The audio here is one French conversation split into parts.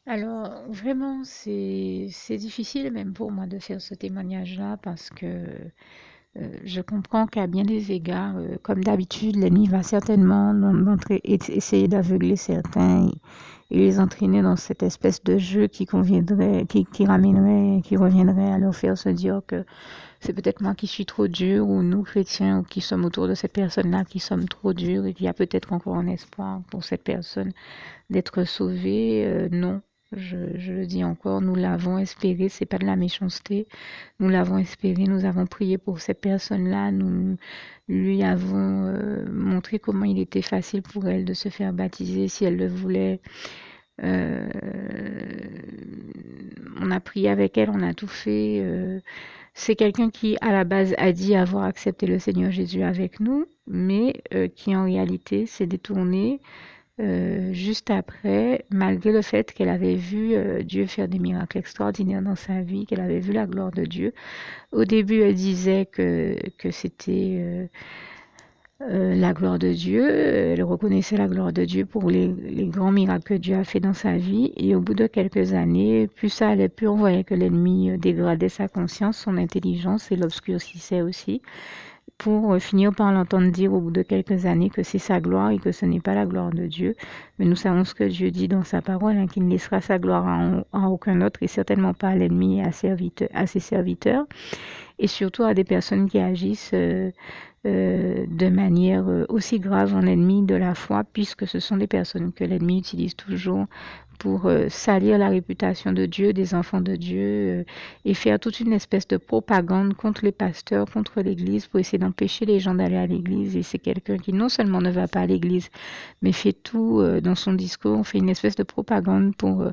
Alors, vraiment, c'est difficile même pour moi de faire ce témoignage-là parce que je comprends qu'à bien des égards, comme d'habitude, l'ennemi va certainement essayer d'aveugler certains et les entraîner dans cette espèce de jeu qui conviendrait, qui ramènerait, qui reviendrait à leur faire se dire que c'est peut-être moi qui suis trop dur ou nous chrétiens ou qui sommes autour de cette personne-là qui sommes trop durs et qu'il y a peut-être encore un espoir pour cette personne d'être sauvée. Non. Je le dis encore, nous l'avons espéré, c'est pas de la méchanceté. Nous l'avons espéré, nous avons prié pour cette personne-là, nous lui avons montré comment il était facile pour elle de se faire baptiser si elle le voulait. Euh, on a prié avec elle, on a tout fait. C'est quelqu'un qui, à la base, a dit avoir accepté le Seigneur Jésus avec nous, mais qui en réalité s'est détourné juste après, malgré le fait qu'elle avait vu Dieu faire des miracles extraordinaires dans sa vie, qu'elle avait vu la gloire de Dieu. Au début, elle disait que c'était la gloire de Dieu. Elle reconnaissait la gloire de Dieu pour les grands miracles que Dieu a fait dans sa vie. Et au bout de quelques années, plus ça allait, plus on voyait que l'ennemi dégradait sa conscience, son intelligence et l'obscurcissait aussi pour finir par l'entendre dire au bout de quelques années que c'est sa gloire et que ce n'est pas la gloire de Dieu. Mais nous savons ce que Dieu dit dans sa parole, hein, qu'il ne laissera sa gloire à aucun autre et certainement pas à l'ennemi et à ses serviteurs, et surtout à des personnes qui agissent de manière aussi grave en ennemi de la foi, puisque ce sont des personnes que l'ennemi utilise toujours pour salir la réputation de Dieu, des enfants de Dieu, et faire toute une espèce de propagande contre les pasteurs, contre l'Église, pour essayer d'empêcher les gens d'aller à l'Église. Et c'est quelqu'un qui non seulement ne va pas à l'Église, mais fait tout dans son discours, on fait une espèce de propagande pour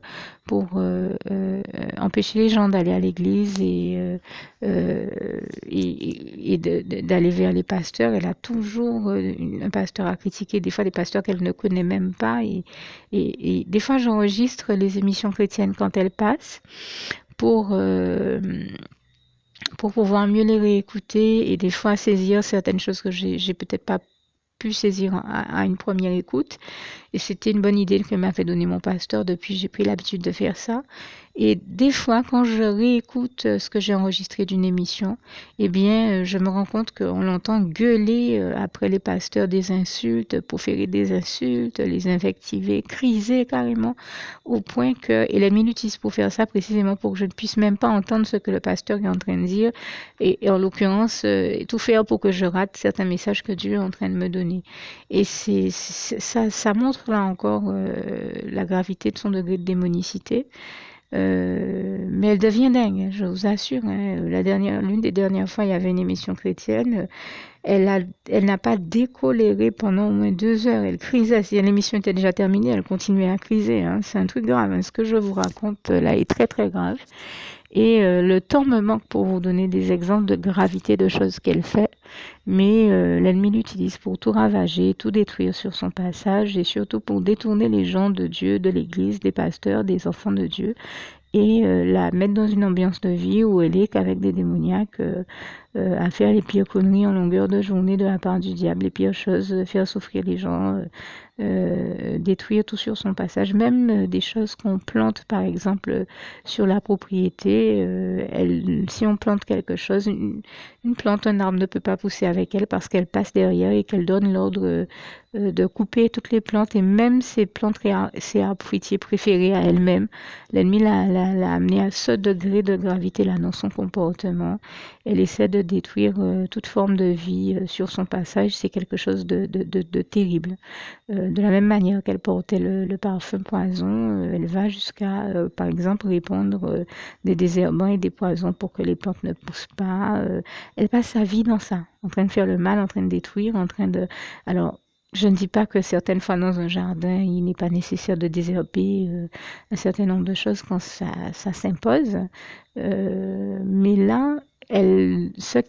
empêcher les gens d'aller à l'Église euh, d'aller vers les pasteurs. Elle a toujours un pasteur à critiquer, des fois des pasteurs qu'elle ne connaît même pas, et des fois, j'enregistre les émissions chrétiennes quand elles passent pour, euh, pour pouvoir mieux les réécouter et des fois saisir certaines choses que j'ai peut-être pas pu saisir à une première écoute. Et c'était une bonne idée que m'avait donné mon pasteur. Depuis, j'ai pris l'habitude de faire ça. Et des fois, quand je réécoute ce que j'ai enregistré d'une émission, eh bien, je me rends compte qu'on l'entend gueuler après les pasteurs des insultes, proférer des insultes, les invectiver, criser carrément, au point que, et l'ennemi l'utilise pour faire ça précisément pour que je ne puisse même pas entendre ce que le pasteur est en train de dire, et en l'occurrence, tout faire pour que je rate certains messages que Dieu est en train de me donner. Et ça montre là encore la gravité de son degré de démonicité. Mais elle devient dingue, je vous assure, hein. L'une des dernières fois, il y avait une émission chrétienne. Elle n'a pas décoléré pendant au moins 2 heures. Elle crisait. Si l'émission était déjà terminée, elle continuait à criser, hein. C'est un truc grave, hein. Ce que je vous raconte là est très très grave. Et le temps me manque pour vous donner des exemples de gravité de choses qu'elle fait. Mais l'ennemi l'utilise pour tout ravager, tout détruire sur son passage et surtout pour détourner les gens de Dieu, de l'Église, des pasteurs, des enfants de Dieu et la mettre dans une ambiance de vie où elle est qu'avec des démoniaques à faire les pires conneries en longueur de journée de la part du diable, les pires choses, faire souffrir les gens, détruire tout sur son passage, même des choses qu'on plante par exemple sur la propriété. Si on plante quelque chose, une plante, un arbre ne peut pas pousser avec elle parce qu'elle passe derrière et qu'elle donne l'ordre de couper toutes les plantes et même ses plantes, ses arbres fruitiers préférés à elle-même. L'ennemi l'a amené à ce degré de gravité là dans son comportement. Elle essaie de détruire toute forme de vie sur son passage. C'est quelque chose de terrible. De la même manière qu'elle portait le parfum poison, elle va jusqu'à, par exemple, répandre des désherbants et des poisons pour que les plantes ne poussent pas. Elle passe sa vie dans ça, en train de faire le mal, en train de détruire, en train de... Alors, je ne dis pas que certaines fois dans un jardin, il n'est pas nécessaire de désherber un certain nombre de choses quand ça s'impose. Mais là, ce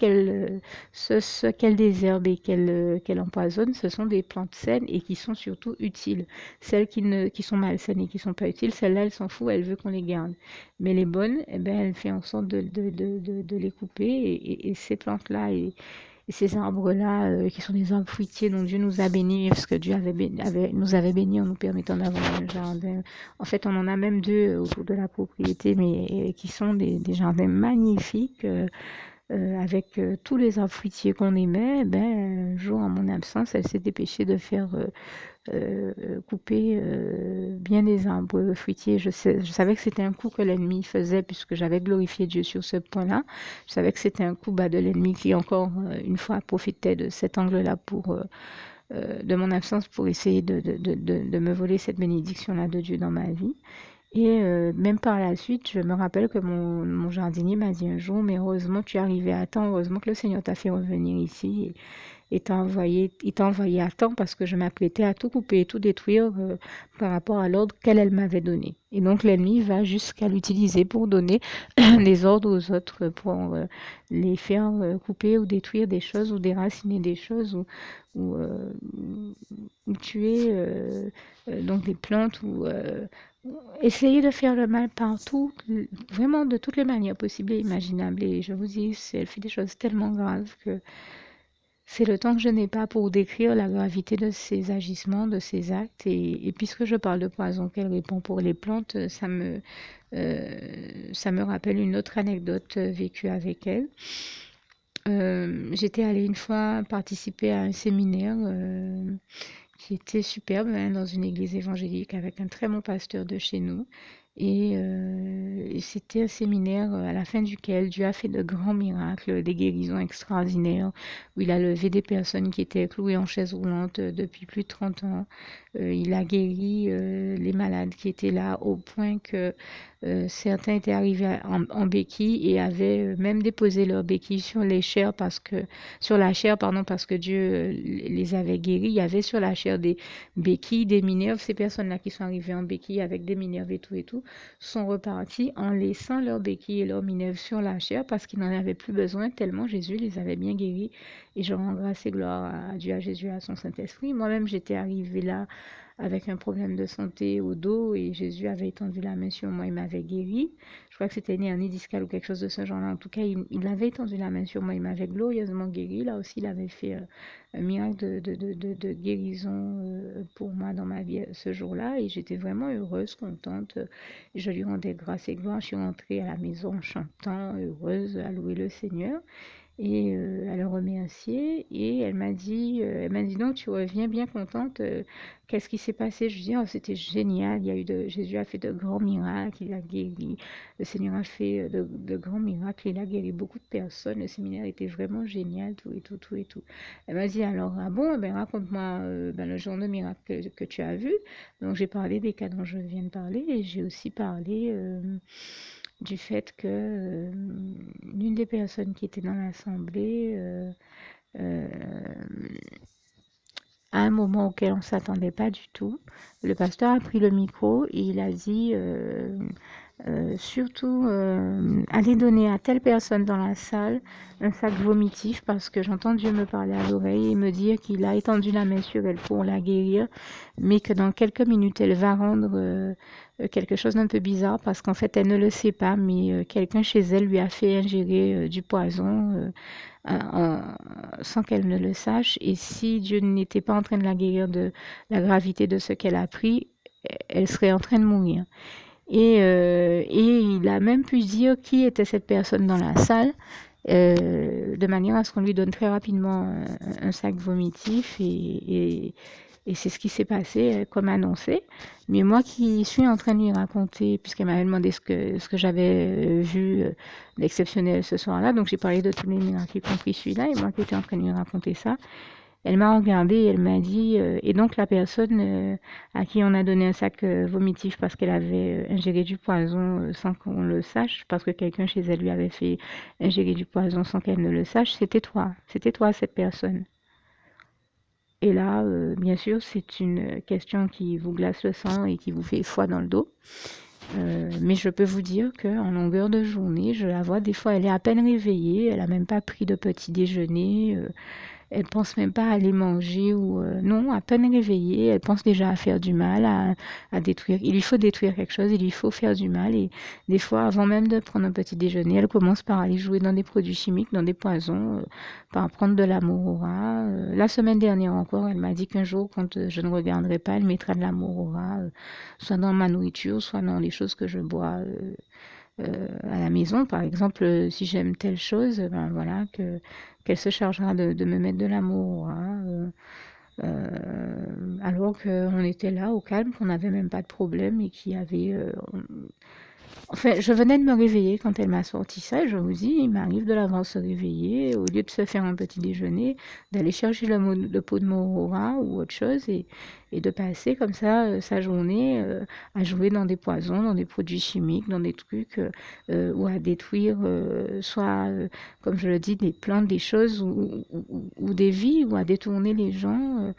qu'elle désherbe et qu'elle empoisonne, ce sont des plantes saines et qui sont surtout utiles. Celles qui sont malsaines et qui ne sont pas utiles, celles-là, elle s'en fout, elle veut qu'on les garde. Mais les bonnes, eh ben, elle fait en sorte de les couper et ces plantes-là Et ces arbres-là, qui sont des arbres fruitiers dont Dieu nous a bénis, parce que Dieu nous avait bénis en nous permettant d'avoir un jardin. En fait, on en a même deux autour de la propriété, mais qui sont des jardins magnifiques. Avec tous les arbres fruitiers qu'on aimait, ben, un jour en mon absence, elle s'est dépêchée de faire couper bien des arbres fruitiers. Je savais que c'était un coup que l'ennemi faisait puisque j'avais glorifié Dieu sur ce point-là. Je savais que c'était un coup bas de l'ennemi qui encore une fois profitait de cet angle-là pour de mon absence pour essayer de me voler cette bénédiction-là de Dieu dans ma vie. Et même par la suite, je me rappelle que mon jardinier m'a dit un jour, mais heureusement tu es arrivé à temps, heureusement que le Seigneur t'a fait revenir ici et il t'a envoyé à temps parce que je m'apprêtais à tout couper et tout détruire par rapport à l'ordre qu'elle m'avait donné. Et donc l'ennemi va jusqu'à l'utiliser pour donner des ordres aux autres, pour les faire couper ou détruire des choses ou déraciner des choses ou, euh, ou tuer donc des plantes ou essayer de faire le mal partout, vraiment de toutes les manières possibles et imaginables. Et je vous dis, elle fait des choses tellement graves que c'est le temps que je n'ai pas pour décrire la gravité de ses agissements, de ses actes. Et puisque je parle de poison qu'elle répand pour les plantes, ça me rappelle une autre anecdote vécue avec elle. J'étais allée une fois participer à un séminaire qui était superbe, hein, dans une église évangélique avec un très bon pasteur de chez nous. Et c'était un séminaire à la fin duquel Dieu a fait de grands miracles, des guérisons extraordinaires, où il a levé des personnes qui étaient clouées en chaise roulante depuis plus de 30 ans. Il a guéri les malades qui étaient là au point que certains étaient arrivés en béquille et avaient même déposé leurs béquilles sur la chair, pardon, parce que Dieu les avait guéris. Il y avait sur la chair des béquilles, des minerves. Ces personnes-là qui sont arrivées en béquille avec des minerves et tout, sont repartis en laissant leurs béquilles et leurs minerves sur la chair parce qu'ils n'en avaient plus besoin tellement Jésus les avait bien guéris. Et je rends grâce et gloire à Dieu, à Jésus, à son Saint-Esprit. Moi-même, j'étais arrivée là avec un problème de santé au dos et Jésus avait étendu la main sur moi, il m'avait guéri. Je crois que c'était une hernie discale ou quelque chose de ce genre-là. En tout cas, il avait étendu la main sur moi, il m'avait glorieusement guéri. Là aussi, il avait fait un miracle de guérison pour moi dans ma vie ce jour-là et j'étais vraiment heureuse, contente. Je lui rendais grâce et gloire. Je suis rentrée à la maison en chantant, heureuse, à louer le Seigneur et à le remercier. Et elle m'a dit donc tu reviens bien contente. Qu'est-ce qui s'est passé? Je dis oh, c'était génial. Jésus a fait de grands miracles. Il a guéri. Le Seigneur a fait de grands miracles. Il a guéri beaucoup de personnes. Le séminaire était vraiment génial, tout et tout, tout et tout. Elle m'a dit alors ah bon, eh ben raconte-moi le genre de miracle que tu as vu. Donc j'ai parlé des cas dont je viens de parler et j'ai aussi parlé du fait que l'une des personnes qui était dans l'assemblée, euh, à un moment auquel on ne s'attendait pas du tout, le pasteur a pris le micro et il a dit surtout allez donner à telle personne dans la salle un sac vomitif parce que j'entends Dieu me parler à l'oreille et me dire qu'il a étendu la main sur elle pour la guérir, mais que dans quelques minutes elle va rendre quelque chose d'un peu bizarre parce qu'en fait elle ne le sait pas, mais quelqu'un chez elle lui a fait ingérer du poison sans qu'elle ne le sache. Et si Dieu n'était pas en train de la guérir de la gravité de ce qu'elle a pris, elle serait en train de mourir. Et il a même pu dire qui était cette personne dans la salle, de manière à ce qu'on lui donne très rapidement un sac vomitif et c'est ce qui s'est passé comme annoncé. Mais moi qui suis en train de lui raconter, puisqu'elle m'avait demandé ce que j'avais vu d'exceptionnel ce soir-là, donc j'ai parlé de tous les miracles, y compris celui-là, et moi qui étais en train de lui raconter ça, elle m'a regardée et elle m'a dit, et donc la personne à qui on a donné un sac vomitif parce qu'elle avait ingéré du poison sans qu'on le sache, parce que quelqu'un chez elle lui avait fait ingérer du poison sans qu'elle ne le sache, c'était toi cette personne. Et là, bien sûr, c'est une question qui vous glace le sang et qui vous fait froid dans le dos. Mais je peux vous dire qu'en longueur de journée, je la vois, des fois, elle est à peine réveillée, elle n'a même pas pris de petit déjeuner. elle pense même pas à aller manger ou non, à peine réveillée, elle pense déjà à faire du mal, à détruire. Il lui faut détruire quelque chose, il lui faut faire du mal et des fois, avant même de prendre un petit déjeuner, elle commence par aller jouer dans des produits chimiques, dans des poisons, par prendre de l'amorora. La semaine dernière encore, elle m'a dit qu'un jour, quand je ne regarderai pas, elle mettra de l'amorora, soit dans ma nourriture, soit dans les choses que je bois. À la maison, par exemple, si j'aime telle chose, ben voilà, qu'elle se chargera de me mettre de l'amour, hein, alors qu'on était là au calme, qu'on n'avait même pas de problème et qu'il y avait, enfin, je venais de me réveiller quand elle m'a sorti ça. Et je vous dis, il m'arrive de l'avance se réveiller, au lieu de se faire un petit déjeuner, d'aller chercher le pot de Morora ou autre chose et de passer comme ça sa journée à jouer dans des poisons, dans des produits chimiques, dans des trucs, ou à détruire soit, comme je le dis, des plantes, des choses ou des vies, ou à détourner les gens.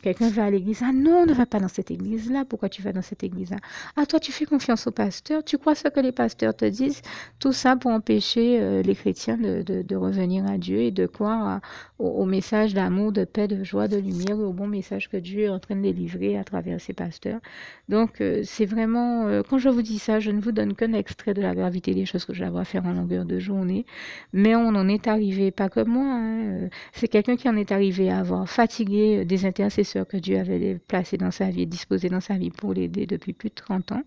Quelqu'un va à l'église, ah non, ne va pas dans cette église-là, pourquoi tu vas dans cette église-là? Ah, toi, tu fais confiance aux pasteurs, tu crois ce que les pasteurs te disent, tout ça pour empêcher les chrétiens de revenir à Dieu et de croire au message d'amour, de paix, de joie, de lumière et au bon message que Dieu est en train de délivrer à travers ses pasteurs. Donc, c'est vraiment, quand je vous dis ça, je ne vous donne qu'un extrait de la gravité des choses que je vais avoir à faire en longueur de journée, mais on en est arrivé, pas comme moi, hein, c'est quelqu'un qui en est arrivé à avoir fatigué des intercesseurs que Dieu avait placés dans sa vie, disposés dans sa vie pour l'aider depuis plus de 30 ans.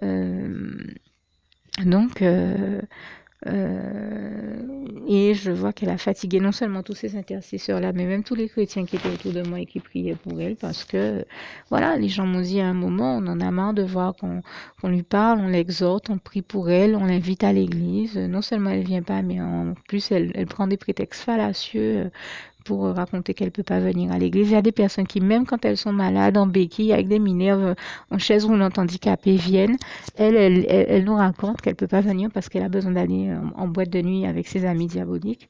Euh, donc, et je vois qu'elle a fatigué non seulement tous ces intercesseurs-là, mais même tous les chrétiens qui étaient autour de moi et qui priaient pour elle, parce que, voilà, les gens m'ont dit à un moment, on en a marre de voir qu'on lui parle, on l'exhorte, on prie pour elle, on l'invite à l'église. Non seulement elle vient pas, mais en plus, elle prend des prétextes fallacieux pour raconter qu'elle peut pas venir à l'église. Il y a des personnes qui, même quand elles sont malades, en béquille, avec des minerves, en chaise roulante handicapée, viennent. Elle nous raconte qu'elle peut pas venir parce qu'elle a besoin d'aller en boîte de nuit avec ses amis diaboliques.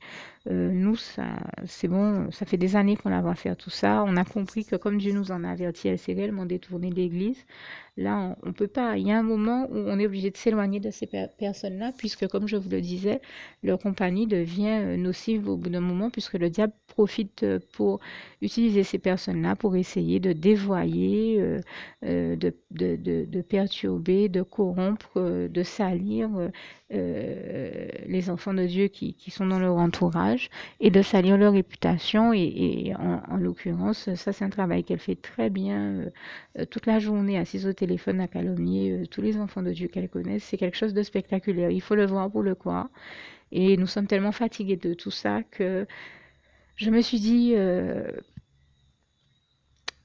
Nous, ça, c'est bon, ça fait des années qu'on la voit faire tout ça. On a compris que comme Dieu nous en a averti, elle s'est réellement détournée de l'église. Là, on peut pas. Il y a un moment où on est obligé de s'éloigner de ces personnes-là, puisque, comme je vous le disais, leur compagnie devient nocive au bout d'un moment, puisque le diable profite pour utiliser ces personnes-là pour essayer de dévoyer, de perturber, de corrompre, de salir les enfants de Dieu qui sont dans leur entourage et de salir leur réputation. Et en l'occurrence, ça c'est un travail qu'elle fait très bien toute la journée assise au téléphone à calomnier tous les enfants de Dieu qu'elle connaît. C'est quelque chose de spectaculaire. Il faut le voir pour le croire. Et nous sommes tellement fatigués de tout ça que je me suis dit,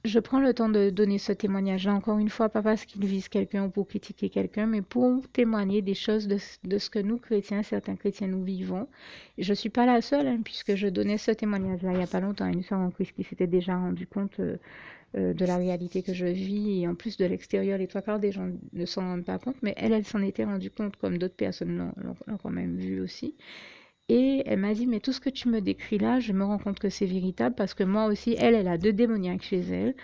je prends le temps de donner ce témoignage-là, encore une fois, pas parce qu'il vise quelqu'un ou pour critiquer quelqu'un, mais pour témoigner des choses de ce que nous, chrétiens, certains chrétiens, nous vivons. Et je ne suis pas la seule, hein, puisque je donnais ce témoignage-là il n'y a pas longtemps à une sœur en Christ qui s'était déjà rendu compte de la réalité que je vis. Et en plus de l'extérieur, les trois quarts des gens ne s'en rendent pas compte, mais elle s'en était rendue compte, comme d'autres personnes l'ont quand même vu aussi. Et elle m'a dit, mais tout ce que tu me décris là, je me rends compte que c'est véritable parce que moi aussi, elle a deux démoniaques chez elle.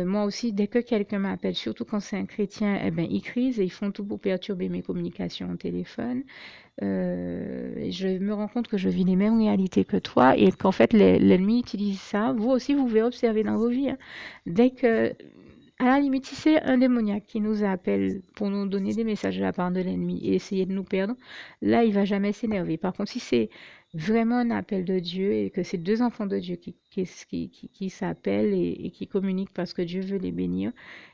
Moi aussi, dès que quelqu'un m'appelle, surtout quand c'est un chrétien, eh ben, ils crisent et ils font tout pour perturber mes communications au téléphone. Je me rends compte que je vis les mêmes réalités que toi et qu'en fait, l'ennemi utilise ça. Vous aussi, vous pouvez observer dans vos vies, hein. Dès que, à la limite, si c'est un démoniaque qui nous appelle pour nous donner des messages de la part de l'ennemi et essayer de nous perdre, là, il va jamais s'énerver. Par contre, si c'est vraiment un appel de Dieu et que c'est deux enfants de Dieu qui s'appellent et qui communiquent parce que Dieu veut les bénir,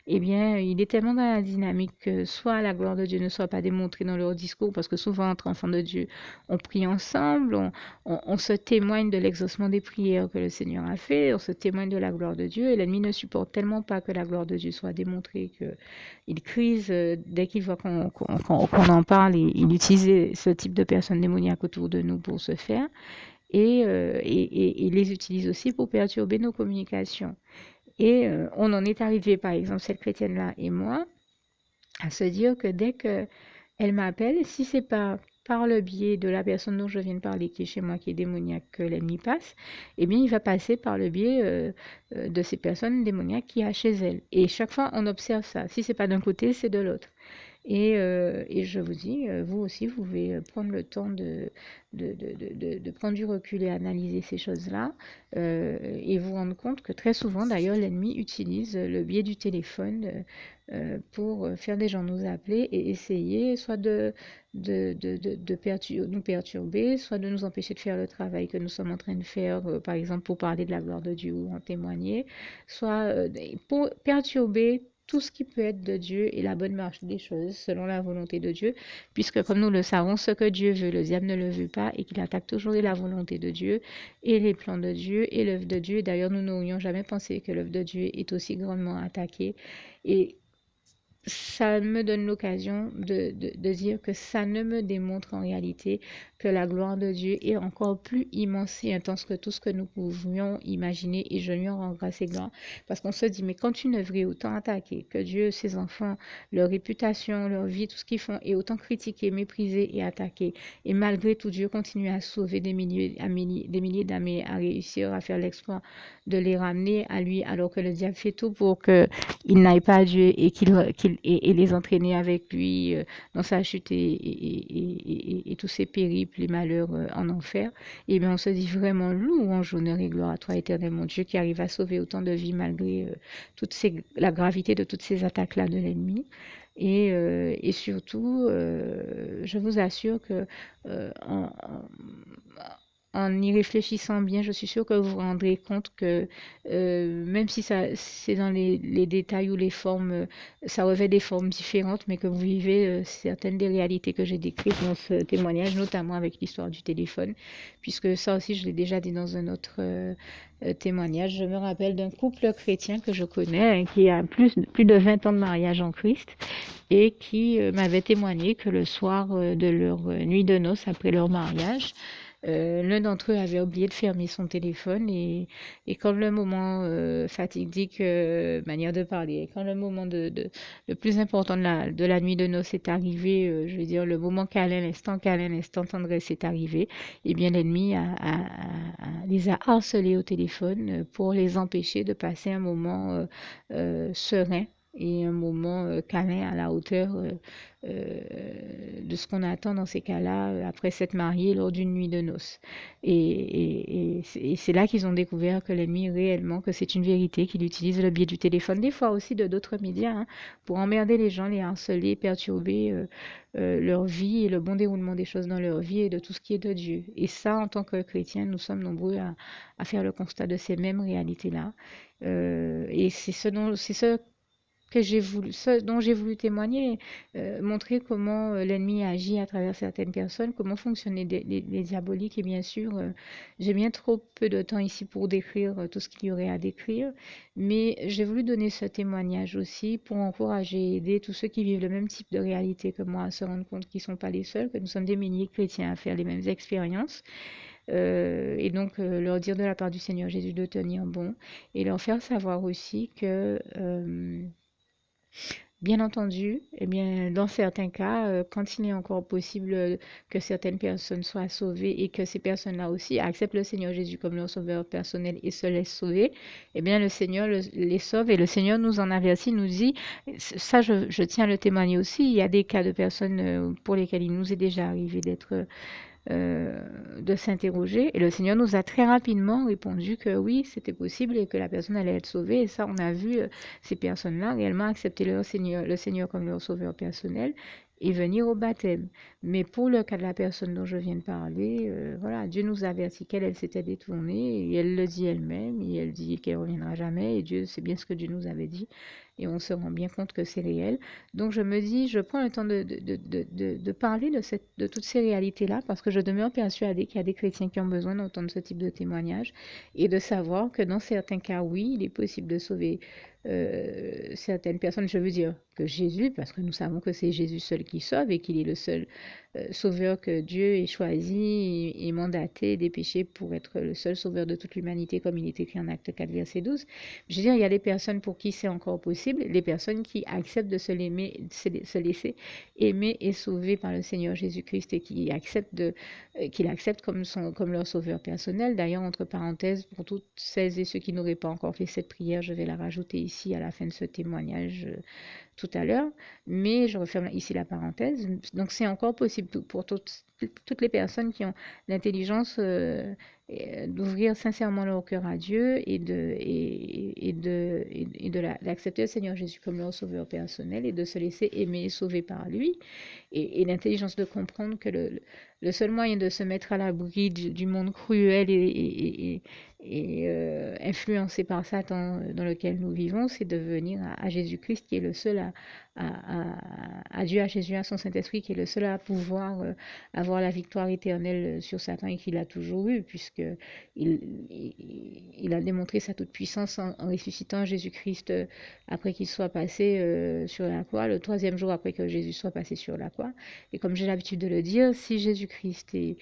eh bien, il est tellement dans la dynamique que soit la gloire de Dieu ne soit pas démontrée dans leur discours, parce que souvent, entre enfants de Dieu, on prie ensemble, on se témoigne de l'exaucement des prières que le Seigneur a fait, on se témoigne de la gloire de Dieu, et l'ennemi ne supporte tellement pas que la gloire de Dieu soit démontrée qu'il crise dès qu'il voit qu'on en parle, il utilise ce type de personnes démoniaques autour de nous pour se faire, et les utilise aussi pour perturber nos communications. Et on en est arrivé, par exemple, cette chrétienne-là et moi, à se dire que dès qu'elle m'appelle, si c'est pas par le biais de la personne dont je viens de parler, qui est chez moi, qui est démoniaque, que l'ennemi passe, eh bien, il va passer par le biais de ces personnes démoniaques qu'il y a chez elle. Et chaque fois, on observe ça. Si c'est pas d'un côté, c'est de l'autre. Et je vous dis, vous aussi, vous pouvez prendre le temps de prendre du recul et analyser ces choses-là, et vous rendre compte que très souvent, d'ailleurs, l'ennemi utilise le biais du téléphone pour faire des gens nous appeler et essayer soit nous perturber, soit de nous empêcher de faire le travail que nous sommes en train de faire, par exemple pour parler de la gloire de Dieu ou en témoigner, soit pour perturber tout ce qui peut être de Dieu et la bonne marche des choses selon la volonté de Dieu, puisque comme nous le savons, ce que Dieu veut, le diable ne le veut pas et qu'il attaque toujours la volonté de Dieu et les plans de Dieu et l'œuvre de Dieu. D'ailleurs, nous n'aurions jamais pensé que l'œuvre de Dieu est aussi grandement attaquée. Et ça me donne l'occasion de dire que ça ne me démontre en réalité que la gloire de Dieu est encore plus immense et intense que tout ce que nous pouvions imaginer, et je lui en rends grâce et gloire parce qu'on se dit mais quand une œuvre est autant attaquée, que Dieu, ses enfants, leur réputation, leur vie, tout ce qu'ils font est autant critiqué, méprisé et attaqué, et malgré tout Dieu continue à sauver des milliers d'âmes et à réussir à faire l'exploit de les ramener à lui, alors que le diable fait tout pour qu'ils n'aillent pas à Dieu et et les entraîner avec lui dans sa chute et tous ses périples, les malheurs en enfer. Et bien on se dit vraiment louange, honneur et gloire à toi, éternel mon Dieu, qui arrive à sauver autant de vies malgré la gravité de toutes ces attaques-là de l'ennemi. Et surtout, je vous assure que en y réfléchissant bien, je suis sûre que vous vous rendrez compte que même si c'est dans les détails ou les formes, ça revêt des formes différentes, mais que vous vivez certaines des réalités que j'ai décrites dans ce témoignage, notamment avec l'histoire du téléphone, puisque ça aussi, je l'ai déjà dit dans un autre témoignage. Je me rappelle d'un couple chrétien que je connais, qui a plus de 20 ans de mariage en Christ, et qui m'avait témoigné que le soir de leur nuit de noces après leur mariage, l'un d'entre eux avait oublié de fermer son téléphone, et quand le moment fatidique, manière de parler, quand le moment le plus important de la nuit de noces est arrivé, je veux dire le moment câlin, l'instant tendresse est arrivé, et bien l'ennemi les a harcelés au téléphone pour les empêcher de passer un moment serein et un moment câlin à la hauteur de ce qu'on attend dans ces cas-là après s'être marié lors d'une nuit de noces. Et c'est là qu'ils ont découvert que l'ennemi réellement, que c'est une vérité, qu'il utilise le biais du téléphone, des fois aussi de d'autres médias, hein, pour emmerder les gens, les harceler, perturber leur vie et le bon déroulement des choses dans leur vie et de tout ce qui est de Dieu. Et ça, en tant que chrétiens, nous sommes nombreux à faire le constat de ces mêmes réalités-là. Et c'est ce ce dont j'ai voulu témoigner, montrer comment l'ennemi agit à travers certaines personnes, comment fonctionnent les diaboliques. Et bien sûr, j'ai bien trop peu de temps ici pour décrire tout ce qu'il y aurait à décrire, mais j'ai voulu donner ce témoignage aussi pour encourager et aider tous ceux qui vivent le même type de réalité que moi à se rendre compte qu'ils ne sont pas les seuls, que nous sommes des milliers de chrétiens à faire les mêmes expériences. Et donc leur dire de la part du Seigneur Jésus de tenir bon, et leur faire savoir aussi que bien entendu, eh bien, dans certains cas, quand il est encore possible que certaines personnes soient sauvées et que ces personnes-là aussi acceptent le Seigneur Jésus comme leur sauveur personnel et se laissent sauver, eh bien, le Seigneur les sauve, et le Seigneur nous en avertit, nous dit, ça je tiens à le témoigner aussi, il y a des cas de personnes pour lesquelles il nous est déjà arrivé de s'interroger. Et le Seigneur nous a très rapidement répondu que oui, c'était possible et que la personne allait être sauvée. Et ça, on a vu ces personnes-là réellement accepter le Seigneur comme leur sauveur personnel et venir au baptême. Mais pour le cas de la personne dont je viens de parler, voilà, Dieu nous a averti qu'elle elle s'était détournée, et elle le dit elle-même, et elle dit qu'elle ne reviendra jamais, et Dieu, c'est bien ce que Dieu nous avait dit, et on se rend bien compte que c'est réel. Donc je me dis, je prends le temps de parler de toutes ces réalités-là, parce que je demeure persuadée qu'il y a des chrétiens qui ont besoin d'entendre ce type de témoignage, et de savoir que dans certains cas, oui, il est possible de sauver certaines personnes. Je veux dire que Jésus, parce que nous savons que c'est Jésus seul qui sauve, et qu'il est le seul sauveur que Dieu ait choisi et mandaté, dépêché pour être le seul sauveur de toute l'humanité, comme il est écrit en Acte 4, verset 12. Je veux dire, il y a des personnes pour qui c'est encore possible, les personnes qui acceptent de se laisser aimer et sauver par le Seigneur Jésus-Christ, et qui qu'il accepte comme leur sauveur personnel. D'ailleurs, entre parenthèses, pour toutes celles et ceux qui n'auraient pas encore fait cette prière, je vais la rajouter ici. ici à la fin de ce témoignage tout à l'heure, mais je referme ici la parenthèse. Donc c'est encore possible pour toutes les personnes qui ont l'intelligence d'ouvrir sincèrement leur cœur à Dieu d'accepter le Seigneur Jésus comme leur sauveur personnel et de se laisser aimer et sauver par lui, et l'intelligence de comprendre que le seul moyen de se mettre à l'abri du monde cruel et influencé par Satan dans lequel nous vivons, c'est de venir à Jésus-Christ qui est le seul à Dieu, à Jésus, à son Saint-Esprit, qui est le seul à pouvoir avoir la victoire éternelle sur Satan et qu'il a toujours eu, puisque il a démontré sa toute-puissance en ressuscitant Jésus-Christ après qu'il soit passé sur la croix, le troisième jour après que Jésus soit passé sur la croix. Et comme j'ai l'habitude de le dire, si Jésus-Christ est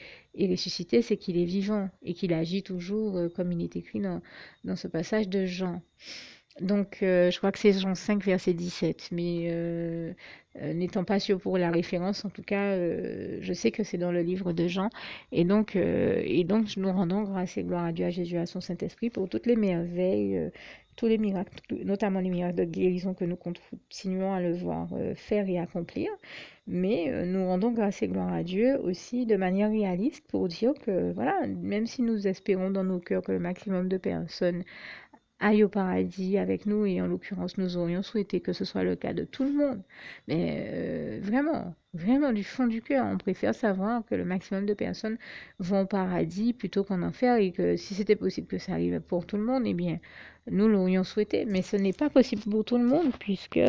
ressuscité, c'est qu'il est vivant et qu'il agit toujours comme il est écrit dans ce passage de Jean. Donc, je crois que c'est Jean 5, verset 17, mais n'étant pas sûr pour la référence, en tout cas, je sais que c'est dans le livre de Jean. Et donc, nous rendons grâce et gloire à Dieu, à Jésus, à son Saint-Esprit pour toutes les merveilles, tous les miracles, notamment les miracles de guérison que nous continuons à le voir faire et accomplir. Mais nous rendons grâce et gloire à Dieu aussi de manière réaliste pour dire que, voilà, même si nous espérons dans nos cœurs que le maximum de personnes aille au paradis avec nous, et en l'occurrence nous aurions souhaité que ce soit le cas de tout le monde, mais vraiment, vraiment du fond du cœur, on préfère savoir que le maximum de personnes vont au paradis plutôt qu'en enfer, et que si c'était possible que ça arrive pour tout le monde, eh bien nous l'aurions souhaité, mais ce n'est pas possible pour tout le monde, puisque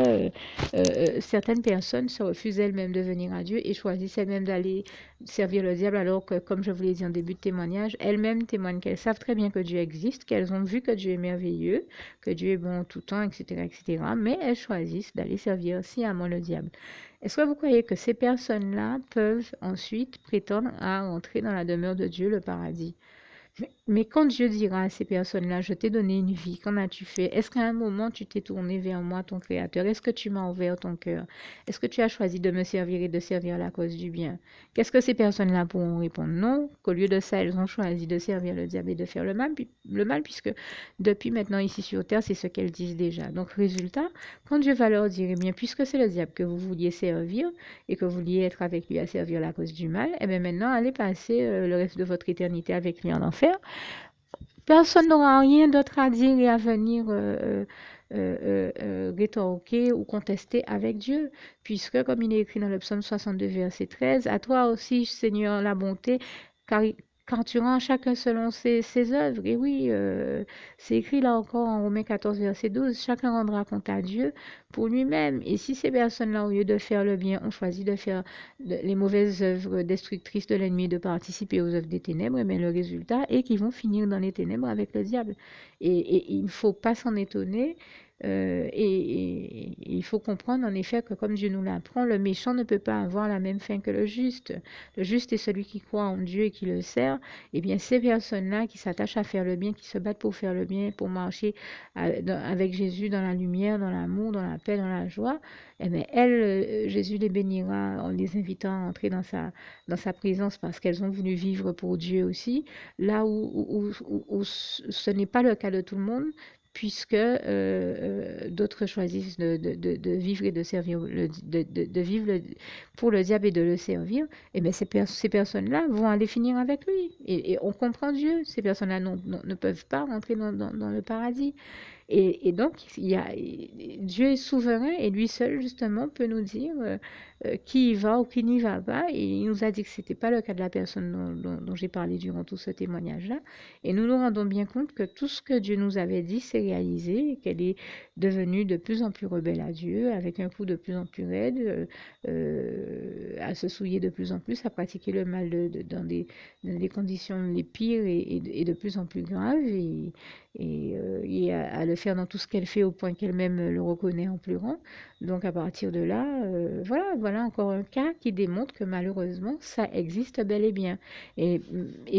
certaines personnes se refusent elles-mêmes de venir à Dieu et choisissent elles-mêmes d'aller servir le diable, alors que, comme je vous l'ai dit en début de témoignage, elles-mêmes témoignent qu'elles savent très bien que Dieu existe, qu'elles ont vu que Dieu est merveilleux, que Dieu est bon en tout temps, etc., etc., mais elles choisissent d'aller servir sciemment le diable. Est-ce que vous croyez que ces personnes-là peuvent ensuite prétendre à entrer dans la demeure de Dieu, le paradis? Mais quand Dieu dira à ces personnes-là, je t'ai donné une vie, qu'en as-tu fait? Est-ce qu'à un moment tu t'es tourné vers moi, ton Créateur? Est-ce que tu m'as ouvert ton cœur? Est-ce que tu as choisi de me servir et de servir la cause du bien? Qu'est-ce que ces personnes-là pourront répondre? Non, qu'au lieu de ça, elles ont choisi de servir le diable et de faire le mal, puisque depuis maintenant ici sur terre, c'est ce qu'elles disent déjà. Donc résultat, quand Dieu va leur dire, eh bien, puisque c'est le diable que vous vouliez servir et que vous vouliez être avec lui à servir la cause du mal, eh bien maintenant, allez passer le reste de votre éternité avec lui en enfer. Personne n'aura rien d'autre à dire et à venir rétorquer ou contester avec Dieu, puisque, comme il est écrit dans le psaume 62, verset 13, à toi aussi, Seigneur, la bonté, car tu rends chacun selon ses œuvres. Et oui, c'est écrit là encore en Romains 14, verset 12, chacun rendra compte à Dieu pour lui-même. Et si ces personnes-là, au lieu de faire le bien, ont choisi de faire les mauvaises œuvres destructrices de l'ennemi, de participer aux œuvres des ténèbres, mais le résultat est qu'ils vont finir dans les ténèbres avec le diable. Et il ne faut pas s'en étonner. Et il faut comprendre en effet que, comme Dieu nous l'apprend, le méchant ne peut pas avoir la même fin que le juste. Le juste est celui qui croit en Dieu et qui le sert. Et bien ces personnes-là qui s'attachent à faire le bien, qui se battent pour faire le bien, pour marcher avec Jésus dans la lumière, dans l'amour, dans la paix, dans la joie, eh bien elles, Jésus les bénira en les invitant à entrer dans sa présence, parce qu'elles ont voulu vivre pour Dieu aussi, là où ce n'est pas le cas de tout le monde, puisque d'autres choisissent de vivre et de servir, de vivre pour le diable et de le servir. Et bien ces personnes-là vont aller finir avec lui. Et on comprend Dieu. Ces personnes-là ne peuvent pas rentrer dans le paradis. Et donc, Dieu est souverain, et lui seul, justement, peut nous dire qui y va ou qui n'y va pas. Et il nous a dit que ce n'était pas le cas de la personne dont j'ai parlé durant tout ce témoignage-là. Et nous nous rendons bien compte que tout ce que Dieu nous avait dit s'est réalisé, et qu'elle est devenue de plus en plus rebelle à Dieu, avec un cou de plus en plus raide, à se souiller de plus en plus, à pratiquer le mal dans des conditions les pires et de plus en plus graves. Et à le faire dans tout ce qu'elle fait, au point qu'elle-même le reconnaît en pleurant. Donc à partir de là, voilà encore un cas qui démontre que malheureusement, ça existe bel et bien. Et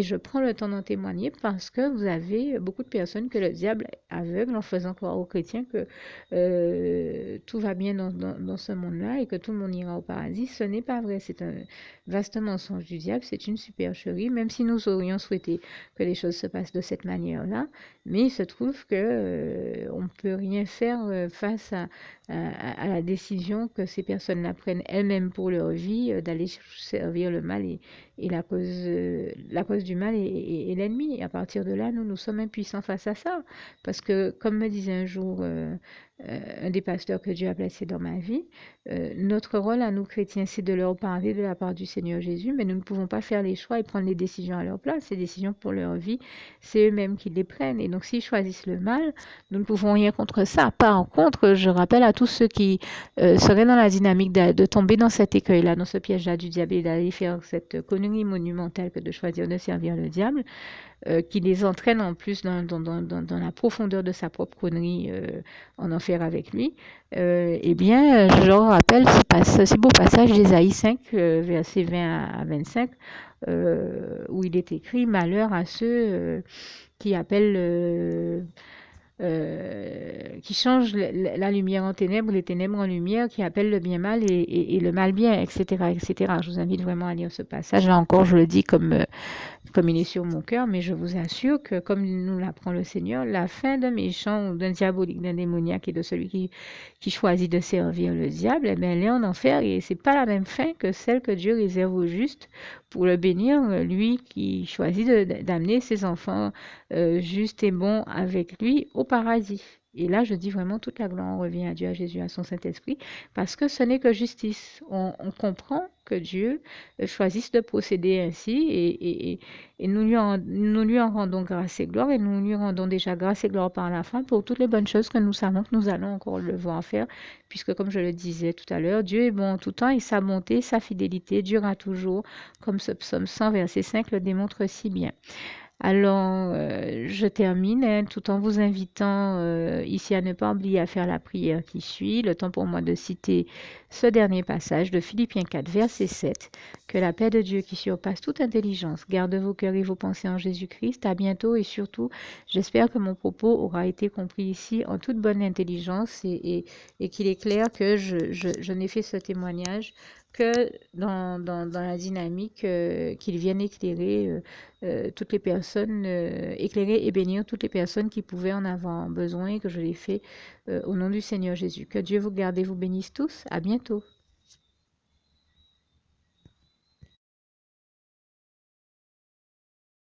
je prends le temps d'en témoigner parce que vous avez beaucoup de personnes que le diable aveugle en faisant croire aux chrétiens que tout va bien dans ce monde-là et que tout le monde ira au paradis. Ce n'est pas vrai. vrai, c'est un vaste mensonge du diable, c'est une supercherie, même si nous aurions souhaité que les choses se passent de cette manière-là, mais il se trouve que on ne peut rien faire face à la décision que ces personnes-là prennent elles-mêmes pour leur vie, d'aller servir le mal et la cause du mal est l'ennemi. Et à partir de là, nous sommes impuissants face à ça. Parce que, comme me disait un jour un des pasteurs que Dieu a placé dans ma vie, notre rôle à nous chrétiens, c'est de leur parler de la part du Seigneur Jésus, mais nous ne pouvons pas faire les choix et prendre les décisions à leur place. Ces décisions pour leur vie, c'est eux-mêmes qui les prennent. Et donc, s'ils choisissent le mal, nous ne pouvons rien contre ça. Par contre, je rappelle à tous ceux qui seraient dans la dynamique de tomber dans cet écueil-là, dans ce piège-là du diable et d'aller faire cette connerie monumentale que de choisir de servir le diable, qui les entraîne en plus dans la profondeur de sa propre connerie en enfer avec lui, eh bien, je leur rappelle ce beau passage d'Ésaïe 5, versets 20 à 25, où il est écrit « Malheur à ceux qui appellent qui change la lumière en ténèbres, les ténèbres en lumière, qui appelle le bien mal et le mal bien, etc., etc. » Je vous invite vraiment à lire ce passage. Là encore, je le dis comme il est sur mon cœur, mais je vous assure que, comme nous l'apprend le Seigneur, la fin d'un méchant ou d'un diabolique, d'un démoniaque et de celui qui choisit de servir le diable, eh bien, elle est en enfer et c'est pas la même fin que celle que Dieu réserve aux justes pour le bénir, lui qui choisit d'amener ses enfants justes et bons avec lui au paradis. Et là, je dis vraiment toute la gloire revient à Dieu, à Jésus, à son Saint-Esprit, parce que ce n'est que justice. On comprend que Dieu choisisse de procéder ainsi et nous lui en rendons grâce et gloire et nous lui rendons déjà grâce et gloire par la fin pour toutes les bonnes choses que nous savons que nous allons encore le voir faire, puisque comme je le disais tout à l'heure, Dieu est bon en tout temps et sa bonté, sa fidélité durera toujours, comme ce psaume 100, verset 5 le démontre si bien. Alors, je termine tout en vous invitant ici à ne pas oublier à faire la prière qui suit. Le temps pour moi de citer ce dernier passage de Philippiens 4, verset 7. Que la paix de Dieu qui surpasse toute intelligence garde vos cœurs et vos pensées en Jésus-Christ. À bientôt et surtout, j'espère que mon propos aura été compris ici en toute bonne intelligence et qu'il est clair que je n'ai fait ce témoignage que dans la dynamique qu'ils viennent éclairer toutes les personnes, éclairer et bénir toutes les personnes qui pouvaient en avoir besoin et que je l'ai fait au nom du Seigneur Jésus. Que Dieu vous garde et vous bénisse tous. À bientôt.